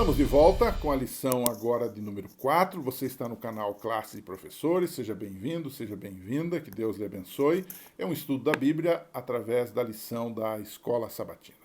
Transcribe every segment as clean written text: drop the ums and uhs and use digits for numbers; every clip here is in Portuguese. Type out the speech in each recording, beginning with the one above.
Estamos de volta com a lição agora de número 4. Você está no canal Classe de Professores. Seja bem-vindo, seja bem-vinda, que Deus lhe abençoe. É um estudo da Bíblia através da lição da Escola Sabatina.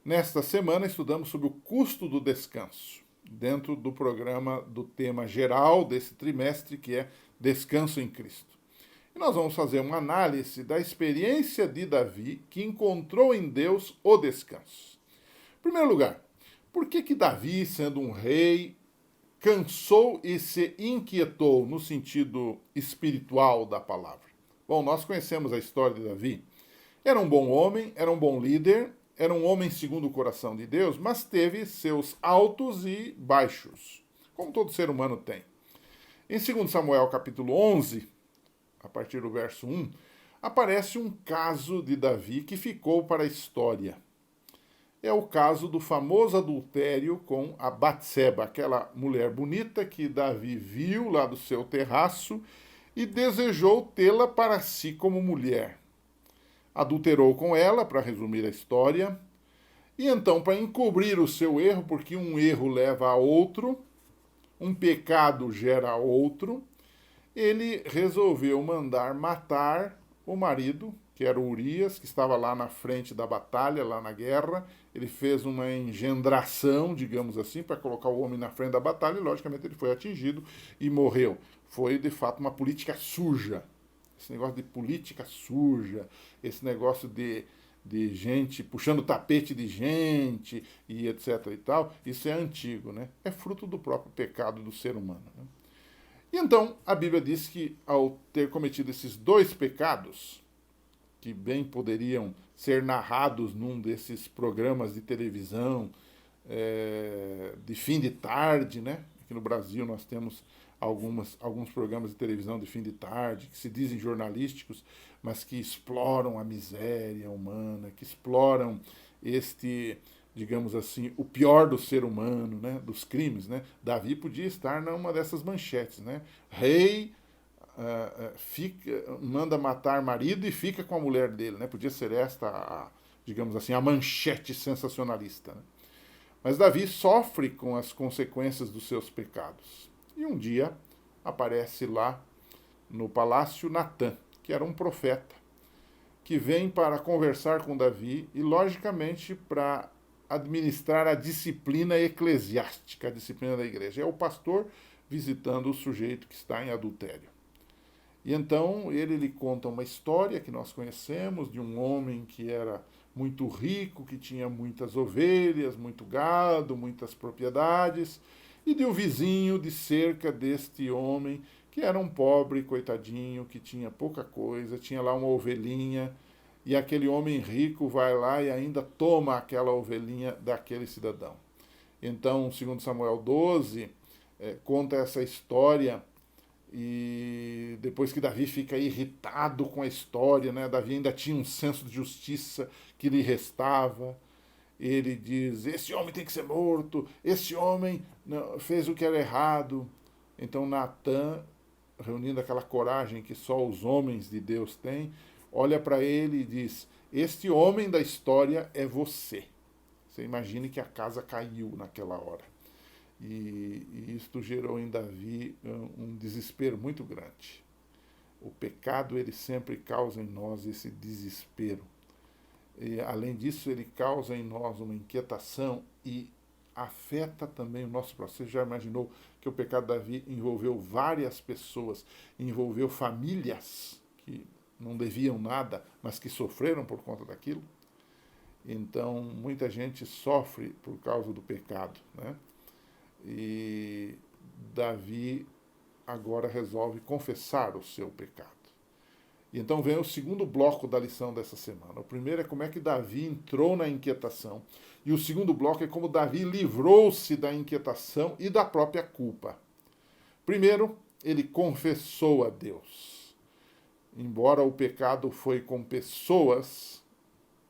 Nesta semana estudamos sobre o custo do descanso, dentro do programa do tema geral desse trimestre, que é Descanso em Cristo. E nós vamos fazer uma análise da experiência de Davi, que encontrou em Deus o descanso. Em primeiro lugar, por que Davi, sendo um rei, cansou e se inquietou no sentido espiritual da palavra? Bom, nós conhecemos a história de Davi. Era um bom homem, era um bom líder, era um homem segundo o coração de Deus, mas teve seus altos e baixos, como todo ser humano tem. Em 2 Samuel capítulo 11, a partir do verso 1, aparece um caso de Davi que ficou para a história. É o caso do famoso adultério com a Batseba, aquela mulher bonita que Davi viu lá do seu terraço e desejou tê-la para si como mulher. Adulterou com ela, para resumir a história, e então, para encobrir o seu erro, porque um erro leva a outro, um pecado gera outro, ele resolveu mandar matar o marido, que era o Urias, que estava lá na frente da batalha, lá na guerra. Ele fez uma engendração, digamos assim, para colocar o homem na frente da batalha, e logicamente ele foi atingido e morreu. Foi, de fato, uma política suja. Esse negócio de política suja, esse negócio de gente puxando o tapete de gente e etc e tal, isso é antigo, né? É fruto do próprio pecado do ser humano, né? E então, a Bíblia diz que, ao ter cometido esses dois pecados, que bem poderiam ser narrados num desses programas de televisão de fim de tarde, né? Aqui no Brasil nós temos alguns programas de televisão de fim de tarde, que se dizem jornalísticos, mas que exploram a miséria humana, que exploram digamos assim, o pior do ser humano, né? Dos crimes, né? Davi podia estar numa dessas manchetes, né? Rei manda matar marido e fica com a mulher dele, né? Podia ser esta, digamos assim, a manchete sensacionalista, né? Mas Davi sofre com as consequências dos seus pecados. E um dia aparece lá no palácio Natã, que era um profeta, que vem para conversar com Davi e, logicamente, para administrar a disciplina eclesiástica, a disciplina da igreja. É o pastor visitando o sujeito que está em adultério. E então ele lhe conta uma história que nós conhecemos de um homem que era muito rico, que tinha muitas ovelhas, muito gado, muitas propriedades, e de um vizinho de cerca deste homem, que era um pobre coitadinho, que tinha pouca coisa, tinha lá uma ovelhinha, e aquele homem rico vai lá e ainda toma aquela ovelhinha daquele cidadão. Então, 2 Samuel 12 conta essa história. E depois que Davi fica irritado com a história, né? Davi ainda tinha um senso de justiça que lhe restava. Ele diz: esse homem tem que ser morto, esse homem fez o que era errado. Então Natã, reunindo aquela coragem que só os homens de Deus têm, olha para ele e diz: este homem da história é você. Você imagine que a casa caiu naquela hora. E isto gerou em Davi um desespero muito grande. O pecado, ele sempre causa em nós esse desespero. E, além disso, ele causa em nós uma inquietação e afeta também o nosso processo. Você já imaginou que o pecado de Davi envolveu várias pessoas, envolveu famílias que não deviam nada, mas que sofreram por conta daquilo? Então, muita gente sofre por causa do pecado, né? E Davi agora resolve confessar o seu pecado. E então vem o segundo bloco da lição dessa semana. O primeiro é como é que Davi entrou na inquietação. E o segundo bloco é como Davi livrou-se da inquietação e da própria culpa. Primeiro, ele confessou a Deus. Embora o pecado foi com pessoas,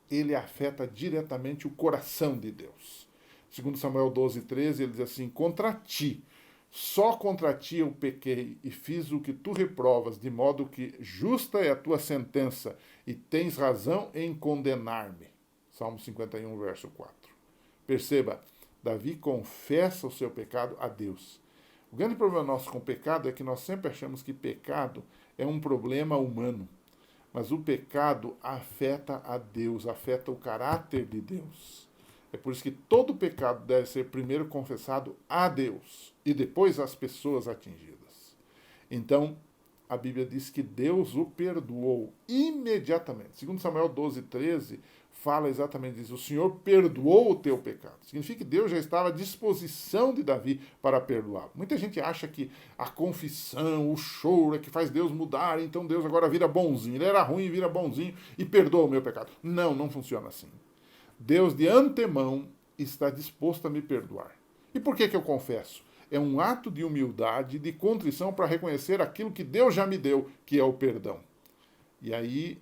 ele afeta diretamente o coração de Deus. 2 Samuel 12, 13, ele diz assim: contra ti, só contra ti eu pequei e fiz o que tu reprovas, de modo que justa é a tua sentença e tens razão em condenar-me. Salmo 51, verso 4. Perceba, Davi confessa o seu pecado a Deus. O grande problema nosso com o pecado é que nós sempre achamos que pecado é um problema humano. Mas o pecado afeta a Deus, afeta o caráter de Deus. É por isso que todo pecado deve ser primeiro confessado a Deus e depois às pessoas atingidas. Então, a Bíblia diz que Deus o perdoou imediatamente. Segundo Samuel 12:13, fala exatamente isso. O Senhor perdoou o teu pecado. Significa que Deus já estava à disposição de Davi para perdoá-lo. Muita gente acha que a confissão, o choro é que faz Deus mudar, então Deus agora vira bonzinho. Ele era ruim e vira bonzinho e perdoa o meu pecado. Não, não funciona assim. Deus de antemão está disposto a me perdoar. E por que eu confesso? É um ato de humildade, de contrição para reconhecer aquilo que Deus já me deu, que é o perdão. E aí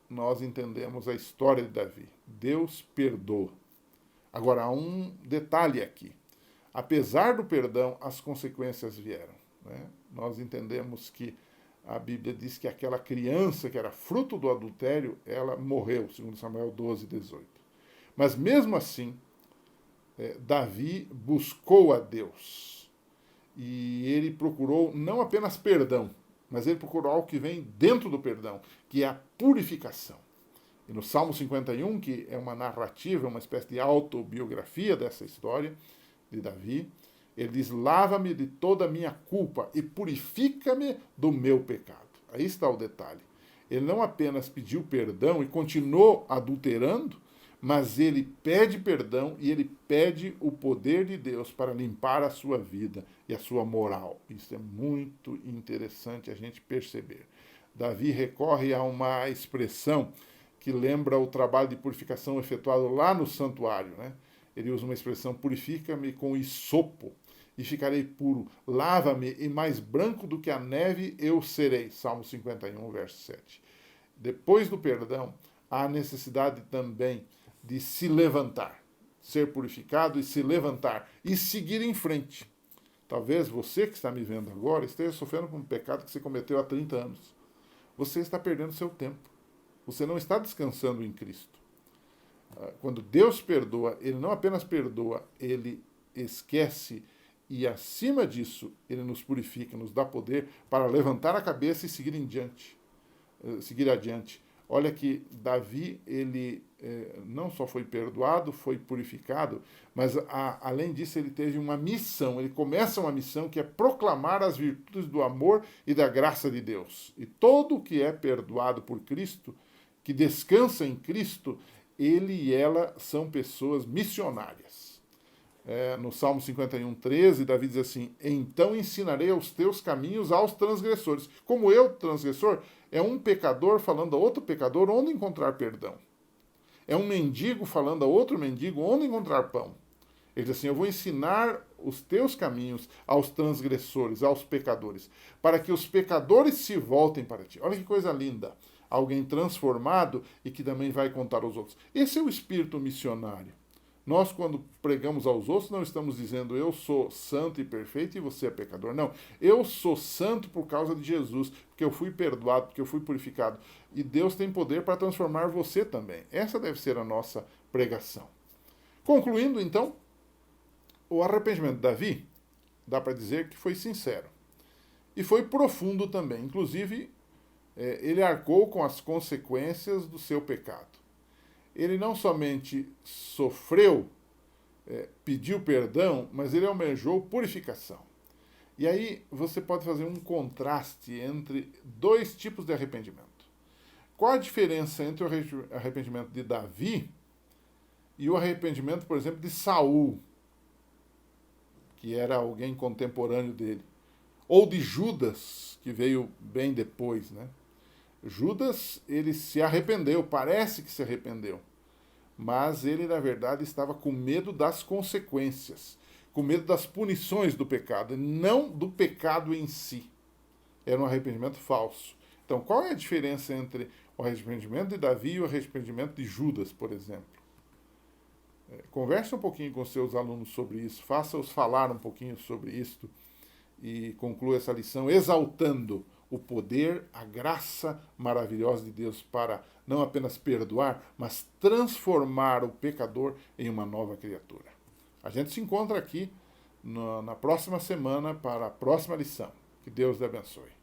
nós entendemos a história de Davi. Deus perdoa. Agora, há um detalhe aqui. Apesar do perdão, as consequências vieram. Né? Nós entendemos que a Bíblia diz que aquela criança que era fruto do adultério, ela morreu, segundo Samuel 12:18. Mas mesmo assim, Davi buscou a Deus. E ele procurou não apenas perdão, mas ele procurou algo que vem dentro do perdão, que é a purificação. E no Salmo 51, que é uma narrativa, uma espécie de autobiografia dessa história de Davi, ele diz: lava-me de toda a minha culpa e purifica-me do meu pecado. Aí está o detalhe. Ele não apenas pediu perdão e continuou adulterando, mas ele pede perdão e ele pede o poder de Deus para limpar a sua vida e a sua moral. Isso é muito interessante a gente perceber. Davi recorre a uma expressão que lembra o trabalho de purificação efetuado lá no santuário, né? Ele usa uma expressão: purifica-me com hisopo e ficarei puro, lava-me e mais branco do que a neve eu serei. Salmo 51, verso 7. Depois do perdão, há necessidade também de se levantar, ser purificado e se levantar e seguir em frente. Talvez você que está me vendo agora esteja sofrendo por um pecado que você cometeu há 30 anos. Você está perdendo seu tempo. Você não está descansando em Cristo. Quando Deus perdoa, Ele não apenas perdoa, Ele esquece e, acima disso, Ele nos purifica, nos dá poder para levantar a cabeça e seguir adiante. Olha que Davi, ele não só foi perdoado, foi purificado, mas além disso ele teve uma missão. Ele começa uma missão que é proclamar as virtudes do amor e da graça de Deus. E todo o que é perdoado por Cristo, que descansa em Cristo, ele e ela são pessoas missionárias. No Salmo 51:13, Davi diz assim: então ensinarei os teus caminhos aos transgressores. Como eu, transgressor, é um pecador falando a outro pecador onde encontrar perdão. É um mendigo falando a outro mendigo onde encontrar pão. Ele diz assim: eu vou ensinar os teus caminhos aos transgressores, aos pecadores, para que os pecadores se voltem para ti. Olha que coisa linda. Alguém transformado e que também vai contar aos outros. Esse é o espírito missionário. Nós, quando pregamos aos outros, não estamos dizendo eu sou santo e perfeito e você é pecador. Não, eu sou santo por causa de Jesus, porque eu fui perdoado, porque eu fui purificado. E Deus tem poder para transformar você também. Essa deve ser a nossa pregação. Concluindo, então, o arrependimento de Davi, dá para dizer que foi sincero. E foi profundo também. Inclusive, ele arcou com as consequências do seu pecado. Ele não somente sofreu, pediu perdão, mas ele almejou purificação. E aí você pode fazer um contraste entre dois tipos de arrependimento. Qual a diferença entre o arrependimento de Davi e o arrependimento, por exemplo, de Saul, que era alguém contemporâneo dele? Ou de Judas, que veio bem depois, né? Judas, ele se arrependeu, parece que se arrependeu, mas ele, na verdade, estava com medo das consequências, com medo das punições do pecado, não do pecado em si. Era um arrependimento falso. Então, qual é a diferença entre o arrependimento de Davi e o arrependimento de Judas, por exemplo? Converse um pouquinho com seus alunos sobre isso, faça-os falar um pouquinho sobre isso e conclua essa lição exaltando o poder, a graça maravilhosa de Deus para não apenas perdoar, mas transformar o pecador em uma nova criatura. A gente se encontra aqui na próxima semana para a próxima lição. Que Deus lhe abençoe.